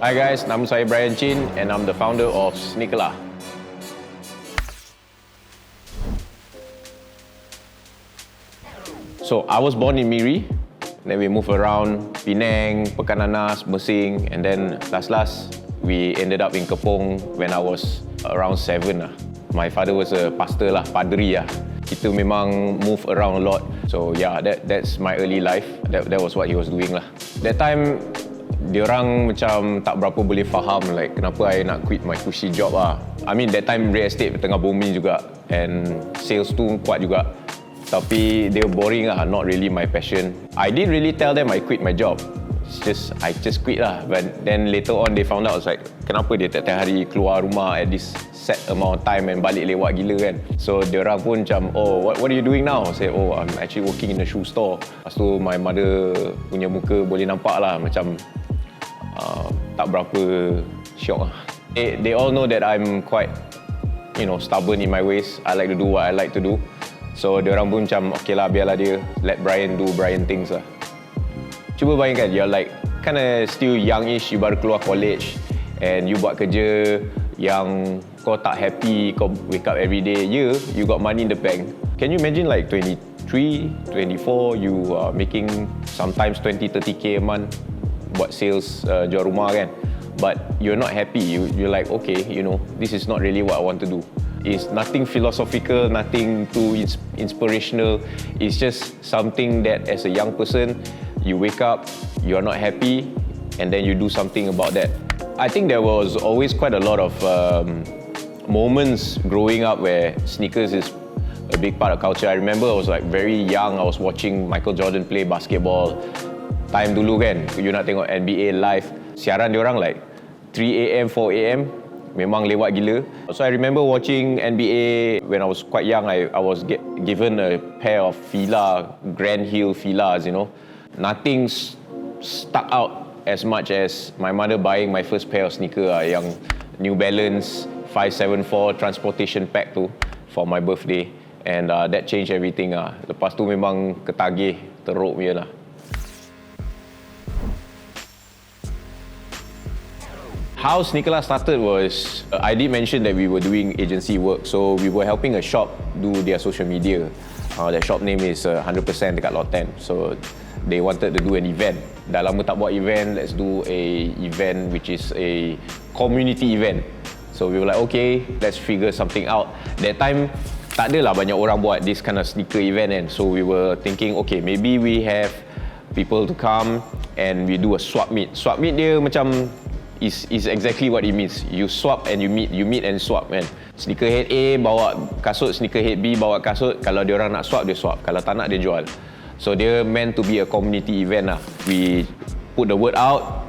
Hi guys, nama saya Bryan Chin and I'm the founder of SneakerLAH. So I was born in Miri, then we moved around Penang, Pekan Nanas, Mersing, and then last we ended up in Kepong when I was around 7 lah. My father was a pastor lah, padri lah. Kita memang move around a lot. So yeah, that's my early life. That was what he was doing lah. That time, diorang macam tak berapa boleh faham like kenapa I nak quit my cushy job lah. I mean that time real estate tengah booming juga and sales tu kuat juga. Tapi they were boring lah, not really my passion. I didn't really tell them I quit my job. I just quit lah. But then later on they found out, I was like, kenapa dia tiap-tiap hari keluar rumah at this set amount of time and balik lewat gila kan. So diorang pun macam, oh what are you doing now? I say, oh I'm actually working in a shoe store. Lepas tu my mother punya muka boleh nampak lah macam tak berapa syok lah. They all know that I'm quite, stubborn in my ways. I like to do what I like to do. So diorang pun macam, okay lah, biarlah dia, let Bryan do Bryan things lah. Cuba bayangkan, you're like kinda still youngish, you baru keluar college and you buat kerja yang kau tak happy, kau wake up every day, you got money in the bank. Can you imagine like 23, 24, you are making sometimes 20-30k a month buat sales jual rumah kan, but you're not happy, you're like, okay, this is not really what I want to do. It's nothing philosophical, nothing too inspirational. It's just something that as a young person, you wake up, you're not happy, and then you do something about that. I think there was always quite a lot of moments growing up where sneakers is a big part of culture. I remember I was like very young, I was watching Michael Jordan play basketball. Time dulu kan, you nak tengok NBA live, siaran diorang like 3 AM, 4 AM, memang lewat gila. So I remember watching NBA when I was quite young. I was given a pair of Fila, Grand Heel Filas, Nothing stuck out as much as my mother buying my first pair of sneaker yang New Balance 574 transportation pack tu for my birthday, and that changed everything lah. Lepas tu memang ketagih, teruk punya lah. How SneakerLAH started was, I did mention that we were doing agency work, so we were helping a shop do their social media. That shop name is 100% dekat Lot 10. So they wanted to do an event. Dah lama tak buat event, let's do a event which is a community event. So we were like, okay, let's figure something out. That time, tak adalah banyak orang buat this kind of sneaker event kan. So we were thinking, okay, maybe we have people to come and we do a swap meet. Swap meet dia macam is exactly what it means. You swap and you meet and swap kan. Sneakerhead A bawa kasut, sneakerhead B bawa kasut. Kalau dia orang nak swap, dia swap. Kalau tak nak, dia jual. So dia meant to be a community event lah. We put the word out.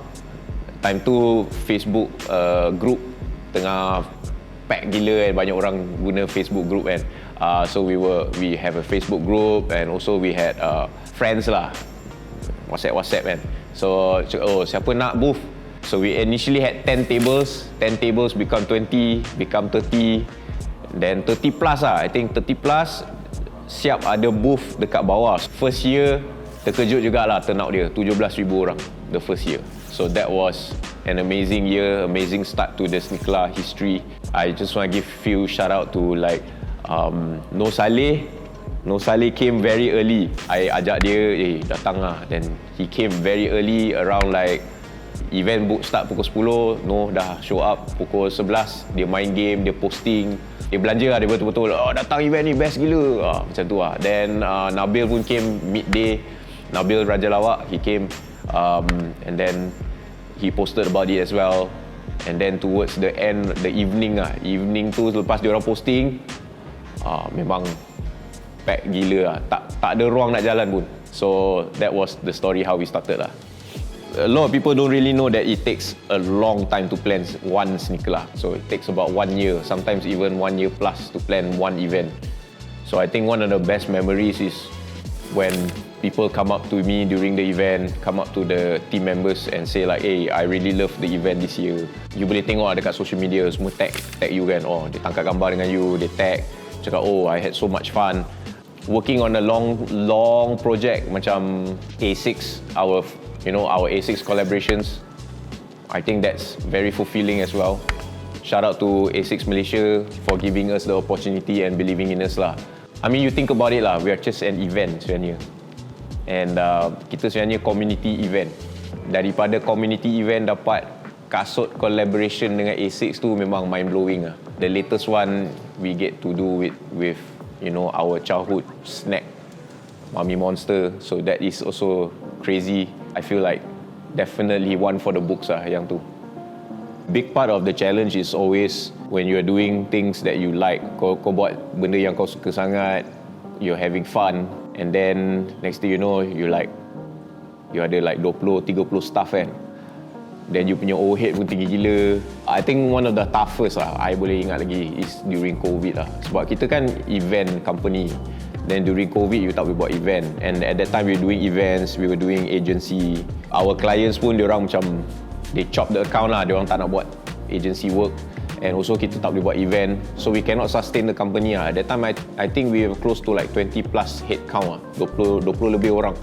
Time tu Facebook group tengah pack gila kan. Banyak orang guna Facebook group kan. So we have a Facebook group and also we had friends lah. WhatsApp kan. So siapa nak booth? So we initially had 10 tables. 10 tables become 20, become 30, then 30 plus lah. I think 30 plus siap ada booth dekat bawah. First year terkejut jugalah turnout dia, 17,000 orang the first year. So that was an amazing year, amazing start to the SneakerLAH history. I just want to give few shout out to like No Saleh came very early. I ajak dia, datang lah. Then he came very early around like event book start pukul 10, dah show up pukul 11. Dia main game, dia posting, dia belanja lah, dia betul-betul datang event ni best gila, macam tu lah. Then Nabil pun came midday. Nabil Raja Lawak, he came and then he posted about it as well. And then towards the end, the evening tu lepas dia orang posting, memang pack gila lah. Tak ada ruang nak jalan pun. So that was the story how we started lah. A lot of people don't really know that it takes a long time to plan one SneakerLAH. So it takes about 1 year, sometimes even 1 year plus to plan one event. So I think one of the best memories is when people come up to me during the event, come up to the team members and say like, hey, I really love the event this year. You boleh tengok dekat social media, semua tag you kan. Dia tangkap gambar dengan you, dia tag, cakap, I had so much fun. Working on a long project macam A6, our A6 collaborations. I think that's very fulfilling as well. Shout out to A6 Malaysia for giving us the opportunity and believing in us lah. I mean, you think about it lah, we are just an event sebenarnya. And kita sebenarnya community event. Daripada community event dapat kasut collaboration dengan A6 tu memang mind blowing lah. The latest one we get to do with you know, our childhood snack, Mummy Monster. So that is also crazy. I feel like definitely one for the books lah yang tu. Big part of the challenge is always when you're doing things that you like. Kau buat benda yang kau suka sangat, you're having fun, and then next thing you know, you ada like 20-30 staff kan. Then you punya overhead pun tinggi gila. I think one of the toughest lah, I boleh ingat lagi, is during COVID lah. Sebab kita kan event company. Then during COVID, you tak boleh buat event. And at that time, we were doing events, we were doing agency. Our clients pun, diorang macam, they chop the account lah. Diorang tak nak buat agency work. And also, kita tak boleh buat event. So, we cannot sustain the company lah. At that time, I think we were close to like 20 plus head count lah. 20 lebih orang.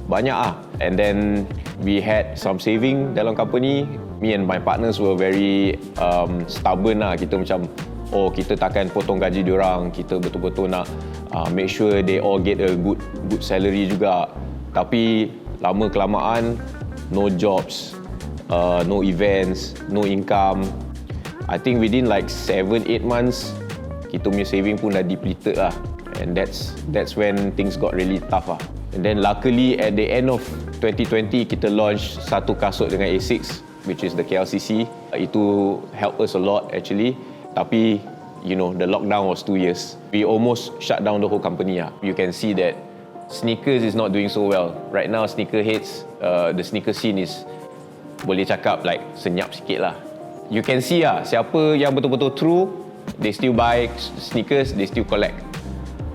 Banyak lah. And then, we had some saving dalam company. Me and my partners were very stubborn lah. Kita macam, kita takkan potong gaji diorang. Kita betul-betul nak make sure they all get a good salary juga. Tapi, lama-kelamaan, no jobs, no events, no income. I think within like 7-8 months, kita punya saving pun dah depleted lah. And that's when things got really tough lah. And then luckily at the end of 2020, kita launch satu kasut dengan A6, which is the KLCC. Itu help us a lot actually. Tapi, you know, the lockdown was 2 years. We almost shut down the whole company lah. You can see that sneakers is not doing so well. Right now, sneakerheads, the sneaker scene is, boleh cakap like senyap sikit lah. You can see lah, siapa yang betul-betul true, they still buy sneakers, they still collect.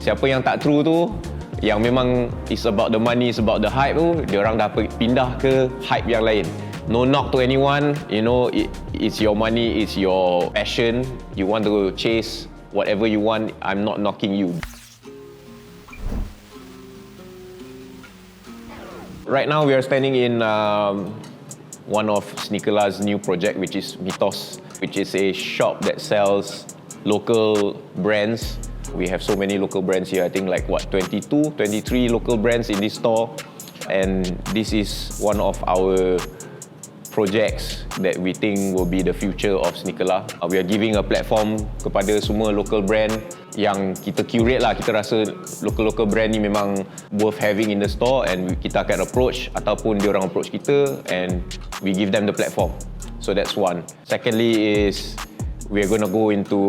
Siapa yang tak true tu, yang memang it's about the money, it's about the hype tu, diorang dah pindah ke hype yang lain. No knock to anyone, you know, it's your money, it's your passion. You want to chase whatever you want, I'm not knocking you. Right now we are standing in one of SneakerLAH's new project, which is Mythos, which is a shop that sells local brands. We have so many local brands here. I think like 22, 23 local brands in this store. And this is one of our projects that we think will be the future of SneakerLAH. We are giving a platform kepada semua local brand yang kita curate lah. Kita rasa local brand ni memang worth having in the store, and kita akan approach ataupun diorang approach kita, and we give them the platform. So that's one. Secondly is we are going to go into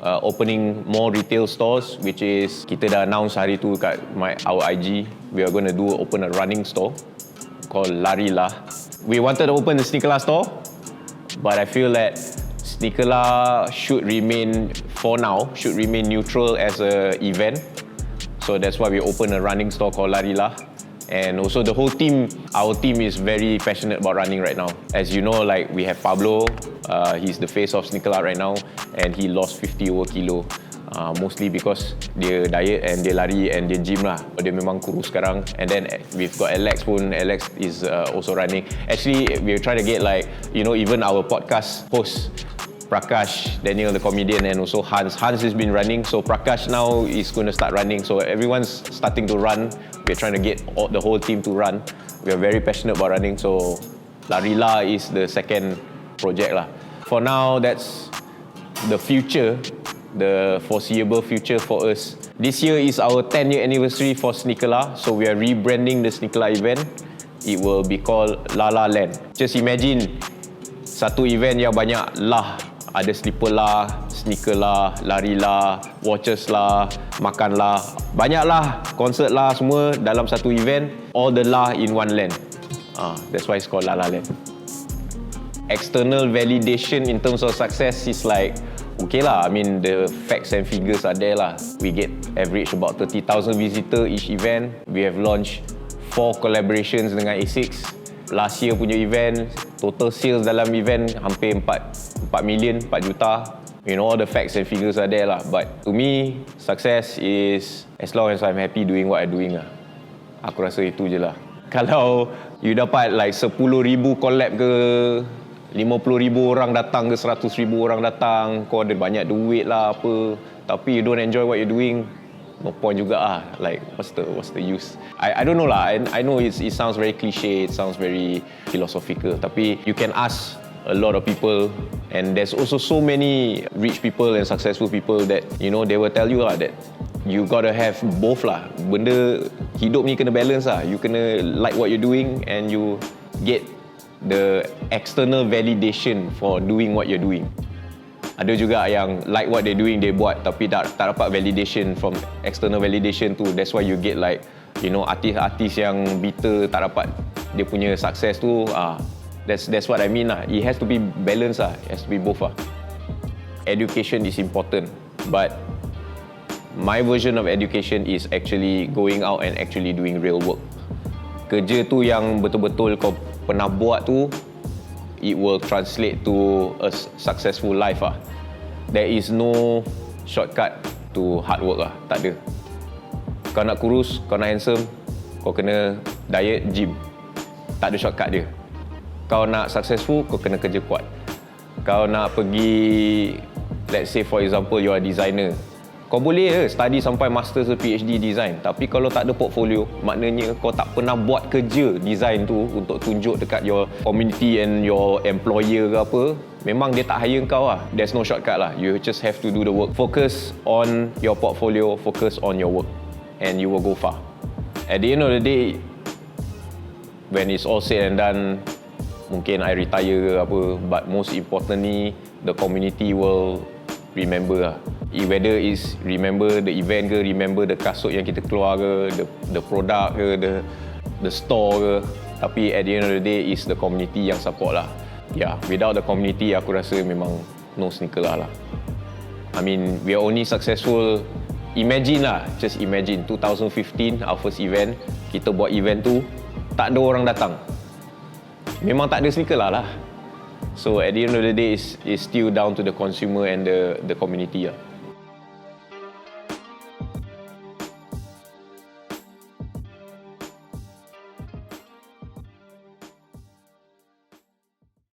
opening more retail stores, which is kita dah announce hari tu kat our IG. We are going to open a running store called SneakerLAH. We wanted to open the SneakerLAH store, but I feel that SneakerLAH should remain, for now, should remain neutral as a event. So that's why we open a running store called SneakerLAH. And also the whole team, our team is very passionate about running right now. As you know, like we have Pablo, he's the face of SneakerLAH right now, and he lost 50 over kilo. Mostly because dia diet and dia lari and dia gym lah. Dia memang kurus sekarang. And then we've got Alex pun. Alex is also running. Actually, we're trying to get like, you know, even our podcast host, Prakash, Daniel the comedian, and also Hans. Hans has been running, so Prakash now is going to start running. So everyone's starting to run. We're trying to get the whole team to run. We are very passionate about running, so SneakerLAH is the second project lah. For now, that's the future, the foreseeable future for us. This year is our 10-year anniversary for SneakerLAH, so we are rebranding the SneakerLAH event. It will be called LAH Land. Just imagine satu event yang banyak lah. Ada slipper lah, sneaker lah, lari lah, watches lah, makan lah. Banyak lah, konsert lah, semua dalam satu event. All the lah in one land. That's why it's called LAH Land. External validation in terms of success is like, okay lah, I mean the facts and figures are there lah. We get average about 30,000 visitor each event. We have launched 4 collaborations dengan A6. Last year punya event, total sales dalam event hampir 4 million, 4 juta. You know, all the facts and figures are there lah. But to me, success is as long as I'm happy doing what I'm doing lah. Aku rasa itu je lah. Kalau you dapat like 10,000 collab ke, 50,000 orang datang ke 100,000 orang datang, kau ada banyak duit lah apa, tapi you don't enjoy what you're doing, no point juga ah. Like what's the use? I don't know lah. I know it sounds very cliche, it sounds very philosophical, tapi you can ask a lot of people, and there's also so many rich people and successful people that they will tell you lah that you gotta have both lah. Benda hidup ni kena balance lah. You kena like what you're doing and you get the external validation for doing what you're doing. Ada juga yang like what they're doing, they buat tapi tak dapat validation from external validation tu. That's why you get like artis-artis yang bitter tak dapat dia punya success tu. That's what I mean lah. It has to be balanced lah. It has to be both lah. Education is important, but my version of education is actually going out and actually doing real work. Kerja tu yang betul-betul kau pernah buat tu, it will translate to a successful life lah. There is no shortcut to hard work lah. Tak ada. Kau nak kurus, kau nak handsome, kau kena diet, gym. Tak ada shortcut dia. Kau nak successful, kau kena kerja kuat. Kau nak pergi, let's say for example you are designer, kau boleh study sampai master ke PhD design, tapi kalau tak ada portfolio, maknanya kau tak pernah buat kerja design tu untuk tunjuk dekat your community and your employer ke apa, memang dia tak hire kau lah. There's no shortcut lah. You just have to do the work. Focus on your portfolio, focus on your work, and you will go far. At the end of the day, when it's all said and done, mungkin I retire ke apa, but most importantly, the community will remember lah. Whether is remember the event ke, remember the kasut yang kita keluar ke, the product ke, the store ke, tapi at the end of the day is the community yang support lah. Yeah, without the community aku rasa memang no SneakerLAH lah. I mean, we are only successful, imagine lah, just imagine 2015 our first event, kita buat event tu tak ada orang datang, memang tak ada SneakerLAH lah. So at the end of the day is still down to the consumer and the community lah.